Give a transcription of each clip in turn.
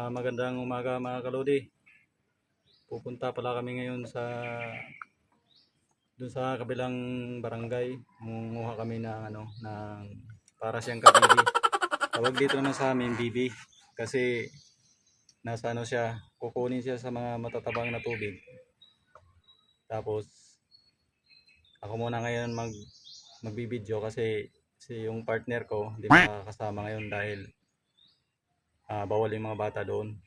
Magandang umaga mga kalodi. Pupunta pala kami ngayon dun sa kabilang barangay. Munguha kami ng para siyang kabibi. Tawag dito naman sa amin bibi kasi nasa siya, kukunin siya sa mga matatabang na tubig. Tapos ako muna ngayon magbibideo kasi yung partner ko hindi makakasama ngayon dahil bawal yung mga bata doon.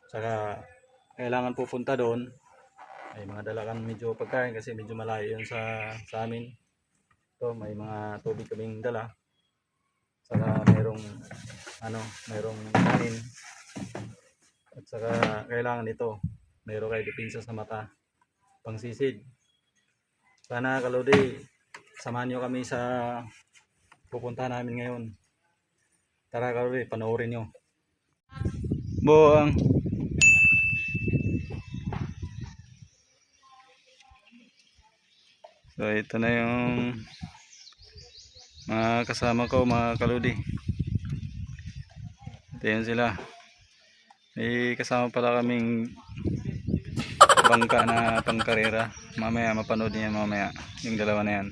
Saka kailangan pupunta doon may mga dalakan medyo pagkain kasi medyo malayo yun sa amin. Ito may mga tubig kaming dala. Saka mayroong kanin. At saka kailangan ito. Mayroon kayo depensa sa mata. Pangsisid. Sana kalodi samahan nyo kami sa pupunta namin ngayon. Tara kalodi, panoorin nyo. Buang. So ito na yung mga kasama ko mga kalodi. Ito yun sila. May kasama pala kaming bangka na pangkarera. Mamaya mapanood niya mamaya yung dalawa na yan.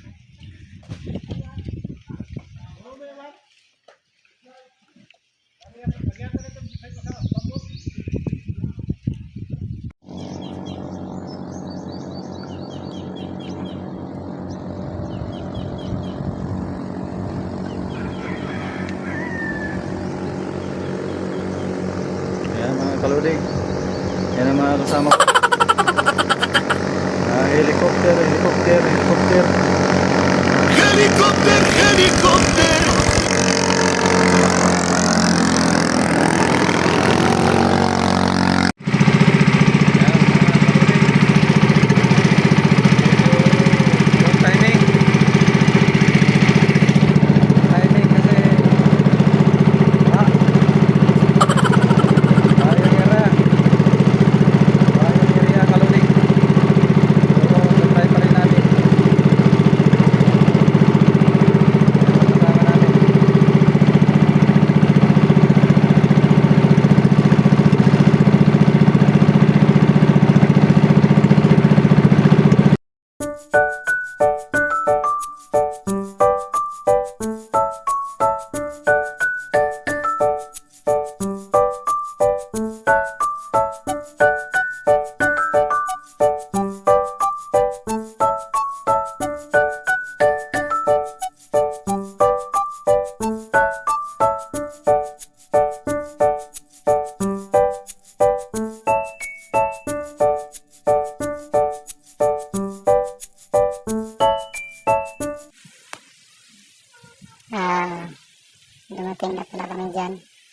Kalodi, yan ang mga kasama ko. Helicopter. Dumating na pala kami dyan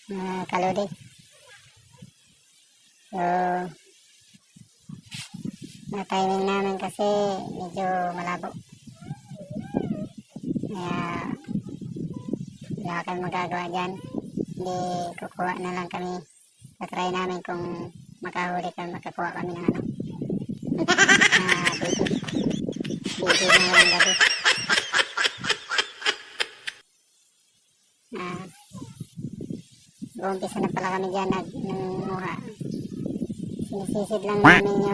mga kalodi. So na timing namin kasi medyo malabo, kaya wala kami magagawa dyan. Hindi kukuha na lang kami, tatry namin kung makahuli kami, makakuha kami ng bibi na walang gabi. Umpisa na pala kami dyan nanguha. Sinisisid lang namin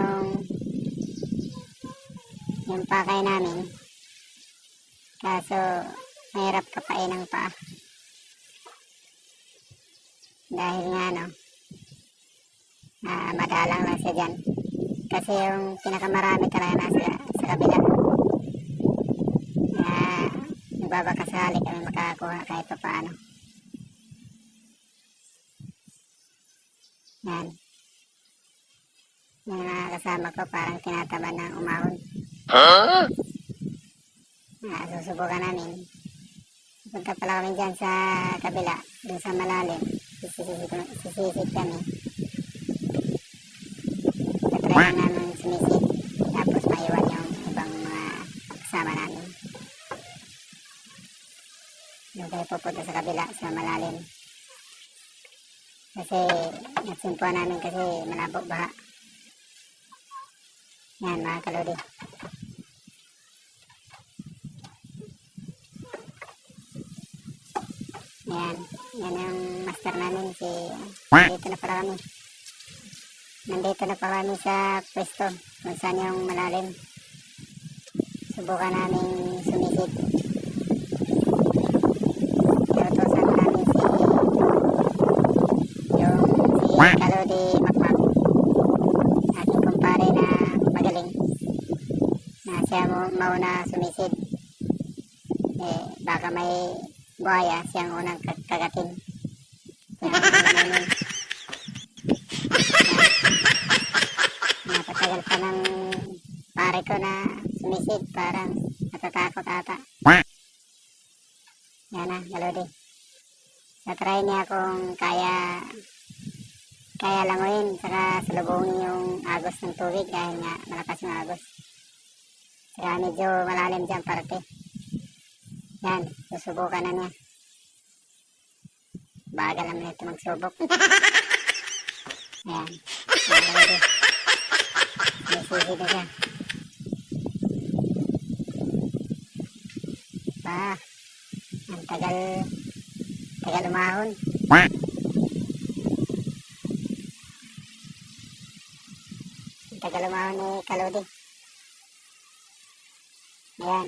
yung pakay namin, kaso mahirap kapain ang paa dahil nga madalang lang siya dyan kasi yung pinakamarami talaga nasa sa kabila. Nagbabakasali kami makakuha kahit pa paano. Yan. Yung mga kasama ko parang tinataban ng umahon. Susubukan namin. Punta pala kami dyan sa kabila, dun sa malalim. Sisisid kami. Tatry namin sumisid. Tapos maiwan yung ibang mga kasama namin. Doon tayo pupunta sa kabila, sa malalim. Kasi nagsimpuan namin kasi malabo baha. Yan mga kalodi. Yan. Yan ang master namin si nandito na pala kami. Nandito na pa kami sa pwesto kung saan yung malalim. Subukan namin sumisid. Inutosan namin si Kalodi Makmak. Aking kumpare na magaling. Na siya mauna sumisid. Baka may buhaya siyang unang kagatin. Kaya namin. Napatagal pa ng pare ko na sumisid, parang natatakot ata. Yan na, Kalodi. Natry niya kung kaya languin, saka salubungin yung agos ng tubig dahil nga malakas yung agos. Saka medyo malalim dyan parte. Yan, susubukan na niya. Bagal naman ito magsubok. Ayan, Kalodi. Sumisid na siya. Ang tagal umahon. Ang tagal umahon ni Kalodi. Ayan.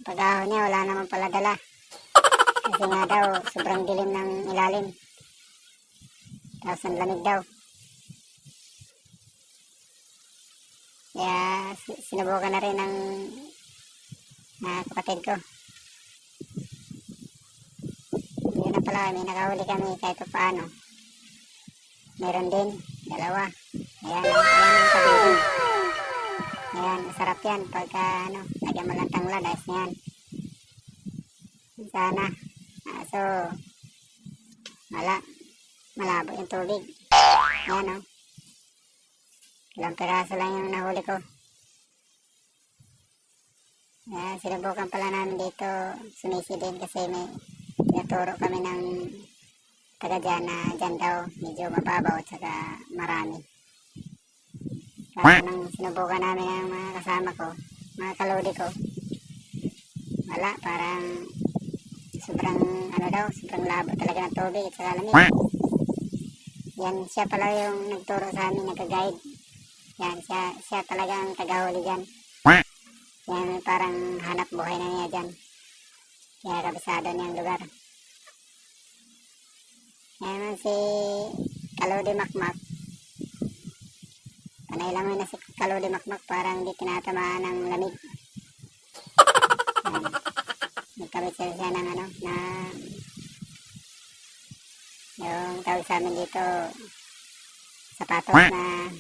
Pag-ahon niya, wala naman pala dala. Kasi nga daw, sobrang dilim ng ilalim. Tapos ang lamig daw. Kaya sinubukan na rin ng kapatid ko. Yun na pala, may nakahuli kami kahit pa paano. Meron din, dalawa. Ayan ang kabili. Ayan, masarap yan pagka lagyan mo lang tanglad, ayos na yan. Sana. So, malabo yung tubig. Ayan ilang piraso lang yung nahuli ko. Sinubukan pala namin dito sumisi din kasi may tinuturo kami ng taga dyan na dyan daw medyo mababaw at saka marami. Kaso nang sinubukan namin ng mga kasama ko, mga kalodi ko, wala, parang sobrang sobrang labo talaga ng tubig at saka lamig. Yan, siya pala yung nagturo sa amin, nagka-guide. Yan, siya talagang tagahuli dyan. Yan, parang hanap buhay na niya dyan. Kaya kabisado niyang lugar. Yan si Kalodi Makmak. Panay lang na si Kalodi Makmak, parang hindi tinatamaan ng lamig. Yan. Nagkabit siya ng na yung tawag sa amin dito, sapatos na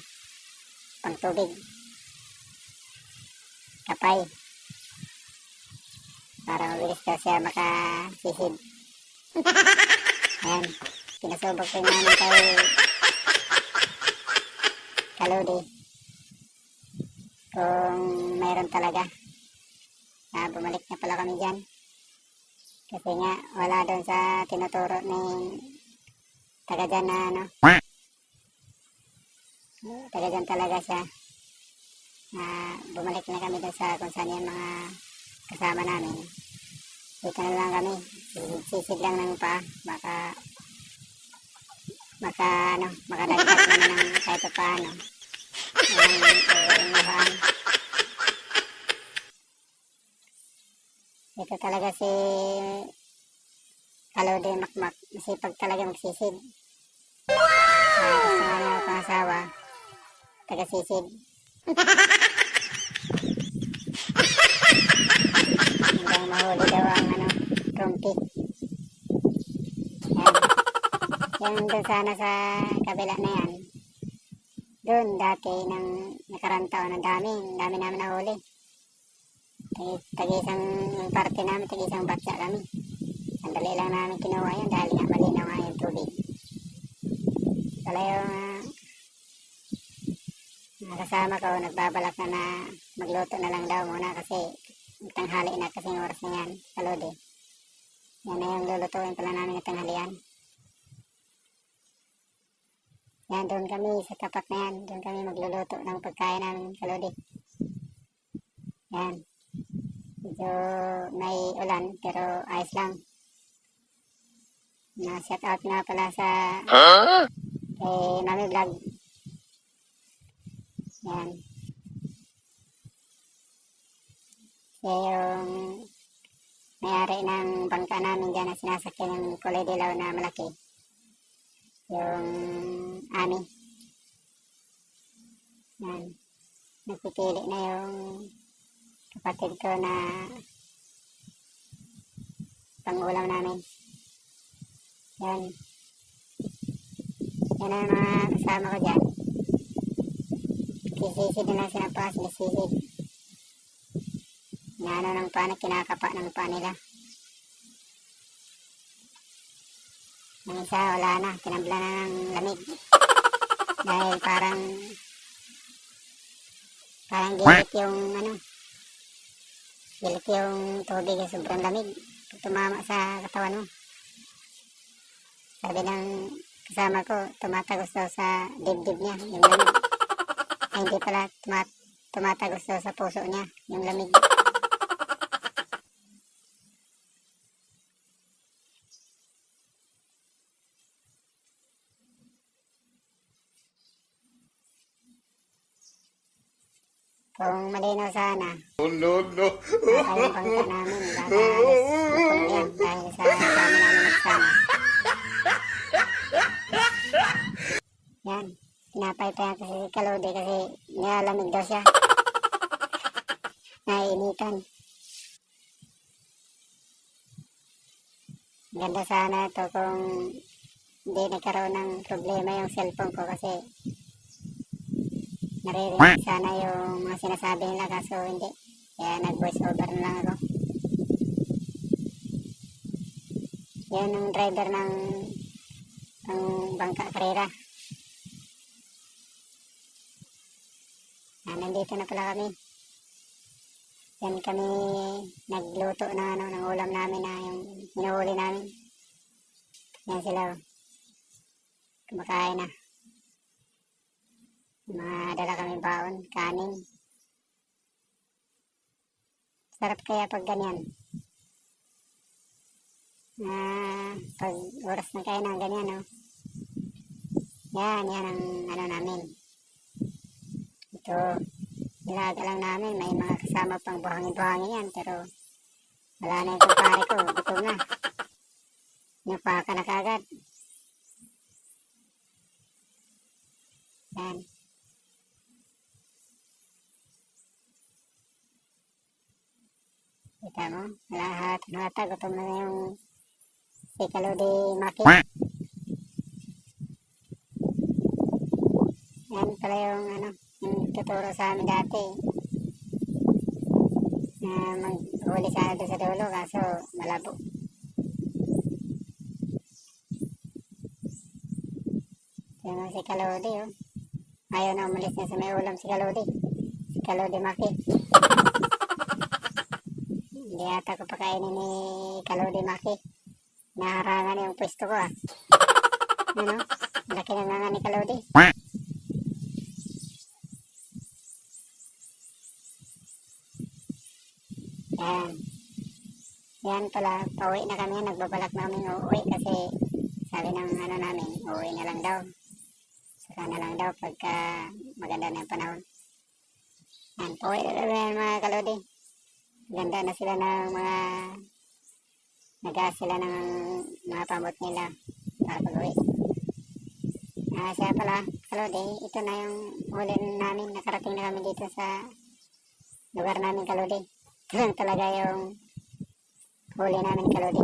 pangtubig. Kapay. Para mabilis daw siya makasisid. Ayan. Pinasubok rin namin kay Kalodi. Kung mayroon talaga. Bumalik na pala kami dyan. Kasi nga, wala doon sa tinuturo ni taga dyan na taga dyan talaga siya. Bumalik na kami doon sa kung saan yung mga kasama namin. Dito na lang kami, sisid lang ng paa, makadagdag naman ng kahit paano. Ito talaga si Kalodi Makmak, masipag talaga magsisid. Gusto nga niya pangasawa, taga-sisid. Hanggang mahuli daw ang trumpet. Yan doon sana sa kabila na yan. Doon dati ng nakarang taon, ang dami namin nahuli. Tag-isang parte namin, tag-isang batya kami. Sandali lang namin kinuha yun dahil nga malinaw nga yung tubig. Pala yung kasama ko, nagbabalak na magluto na lang daw muna kasi tanghali na kasi oras na yan, Kalodi. Yan na yung lulutuin pala namin ng tanghalian. Yan, doon kami sa tapat na yan, doon kami magluluto ng pagkain namin, Kalodi. Yan. Medyo may ulan pero ayos lang. Na-shout out nga pala sa Mami Vlog. Yan. Siya yung may-ari ng bangka namin dyan na sinasakyan ng kulay dilaw na malaki. Yung Ami. Yan. Nagpipili na yung kapatid ko na pangulam namin. Yan. Yan ang mga kasama ko dyan. Kisisid nila sinapas, nisisid. Naano ng panik, kinakapa ng pa nila. Ang isa, wala na. Tinambla na ng lamig. Dahil parang gilit yung gilit yung tubig yung sobrang lamig. Pag tumama sa katawan mo. Sabi ng kasama ko, tumatagos daw sa dibdib niya, yung lamig. Ay hindi pala, tumatagos daw sa puso niya, yung lamig. Kung malinaw sana, baka yung bangka namin, baka alas yan dahil sa dami namin nagsama. Yan, pinapay pa yan kasi si Kalode kasi nilalamig daw siya. Naiinitan. Ganda sana ito kung hindi nagkaroon ng problema yung cellphone ko kasi naririnig sana yung mga sinasabi nila kaso hindi. Kaya nag-voice over na lang ako. Yan ang driver ng bangka karera. Nandito na pala kami. Yan kami nagluto ng ulam namin na yung hinuhuli namin. Yan sila. Kumakain na. Mga dala kami baon, kanin. Sarap kaya pag ganyan. Pag oras na kayo ng ganyan, no? Yan ang namin. Ito, nilaga lang namin. May mga kasama pang buhangin-buhangin yan. Pero wala na yung kumpare ko. Gutom na. Napaka na kagad. Yan. Kita mo, lahat gutom na yung si Kalode Maki. Yan pala yung yung tuturo sa amin dati. Na maghuli sana doon sa dulo kaso malabo. Yan si Kalode, oh. Ayaw na umalis niya sa may ulam si Kalode. Si Kalode Maki. Hindi ata ko pakainin ni Kalode Maki. Naharangan yung pwesto ko, ah. Ano? Laki na nga ni Kalode. Yan. Yan pala, pauwi na kami. Nagbabalak namin uuwi kasi sabi ng namin, uuwi na lang daw. Saka na lang daw pagka maganda na yung panahon. Yan, pauwi na kami mga Kalode. Ganda na sila ng mga sila ng mga pamot nila para pag-uwi. Siya pala, Kalode, ito na yung huli namin. Nakarating na kami dito sa lugar namin, Kalode. Ito lang talaga yung huli namin, Kalode.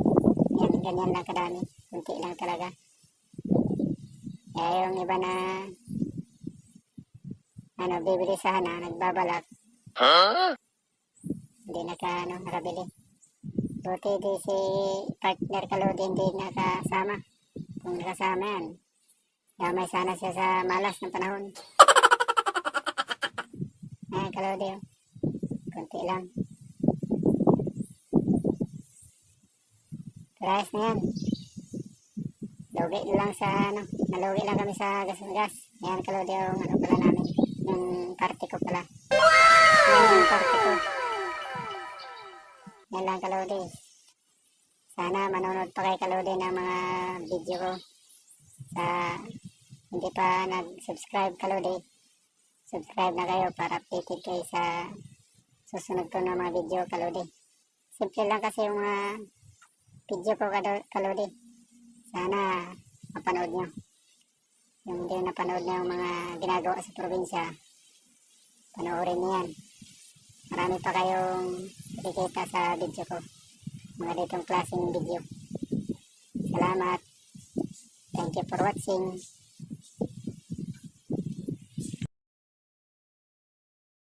Yan, ganyan lang kadami. Kunti lang talaga. Kaya yung iba na bibili sana, nagbabalak. Hindi nakabili. Buti di si partner Kalode hindi nakasama. Kung nakasama yan, damay sana siya sa malas ng panahon. Ayan, Kalode, oh. Kunti lang. Price na yan. Lugi lang sa nalugi lang kami sa gas. Ayan, Kalode, yung pala namin. Yung party ko pala. Ayan yung party ko. Yan lang, Kalode. Sa Sana manonood pa kay Kalodi ng mga video ko. Sa hindi pa nag-subscribe Kalodi, subscribe na kayo para updated kayo sa susunod ko na mga video Kalodi. Simple lang kasi yung mga video ko Kalodi. Sana mapanood nyo. Yung hindi napanood na yung mga ginagawa sa probinsya, panoorin niyo yan. Marami pa kayong makikita sa video ko. Mga ditong klaseng video. Salamat. Thank you for watching.